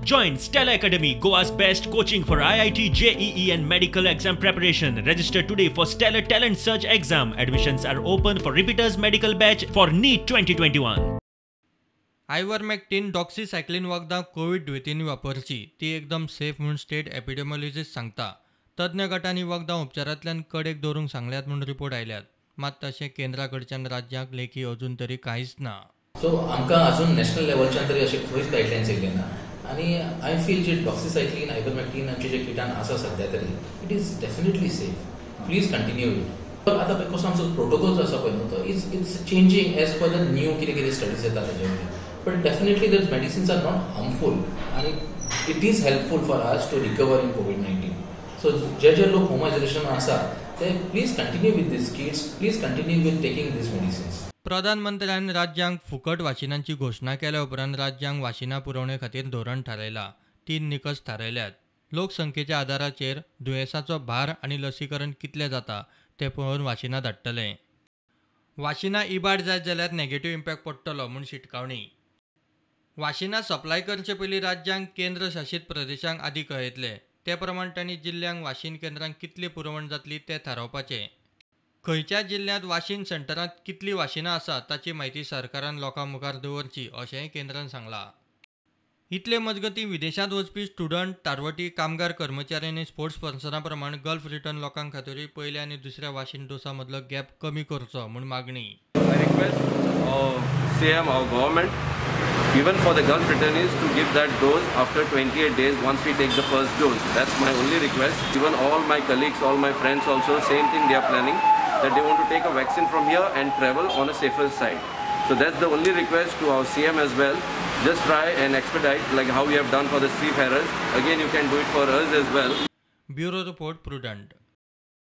Join Stella Academy, Goa's best coaching for IIT, JEE and medical exam preparation. Register today for Stellar Talent Search exam. Admissions are open for repeaters medical batch for NEET 2021. आयवरमॅक्टिन डॉक्सीसायक्लिन वखदां Covid दुयेंतींनी वापरची ती एकदम safe म्हणून state epidemiologist सांगता. तज्ञ गटांनी वखदां उपचारांतल्यान कडेक दवरूंक सांगल्यात म्हणून रिपोर्ट आयल्यात. मात तशें केंद्रा कडच्यान राज्यांक लेखी अजून तरी कांयच ना. सो आमकां अजून नॅशनल लेवलच्यान तरी अशें खंयच गायडलायन्स येयल्ले ना. आनी आय फील जे डॉक्सीसायक्लिन आयवरमॅक्टिन आमचे जे किटान आसा सद्या तरी it is definitely safe. Please continue it. आतां बिकॉज आमचो प्रोटोकॉल्स आसा पळय न्हू तो it's changing as per the new कितें स्टडीज येता तेजे. But definitely those medicines are not harmful and it is helpful for us to recover in COVID-19. So जे लोग home isolation आसा they please continue with these kits, please continue with taking these medicines. प्रधानमंत्र्यान राज्यांक फुकट वाशिनांची घोषणा केल्या उपरांत राज्यांक वाशिनां पुरवणे खातीर धोरण थारायला. 3 निकष थारायल्यात. लोकसंख्येच्या आदाराचेर दुयेंसाचो भार आनी लसीकरण कितले जाता ते पळोवन वाशिनां धाडटले. वाशिनां इबाड जायत जाल्यार नेगेटिव्ह इम्पॅक्ट पडटलो म्हूण शिटकावणी. वाशिनां सप्लाय करचे पयलीं राज्यांक केंद्र शासीत प्रदेशांक आदी कळयतले. ते प्रमाण तांणी जिल्ल्यांक वाशीन केंद्रांक कितली पुरवण जातली तें थारावपाचें. खंयच्या जिल्ल्यांत वाशीन सेंटरांत कितलीं वाशिनां आसात ताची म्हायती सरकारान लोकां मुखार दवरची अशेंय केंद्रान सांगलां. इतले मजगतीं विदेशांत वचपी स्टुडंट, तारवटी, कामगार कर्मचारी आनी स्पोर्ट्स पर्सनां प्रमाण गल्फ रिटर्न लोकां खातीरूय पयल्या आनी दुसऱ्या वाशीन डोसा मदलो गॅप कमी करचो म्हूण मागणी. I request CM or government, even for the Gulf returnees, to give that dose after 28 days once we take the first dose. That's my only request. Even all my colleagues, all my friends also, same thing they are planning, that they want to take a vaccine from here and travel on a safer side. So that's the only request to our CM as well. Just try and expedite like how we have done for the seafarers. Again, you can do it for us as well. Bureau Report, Prudent.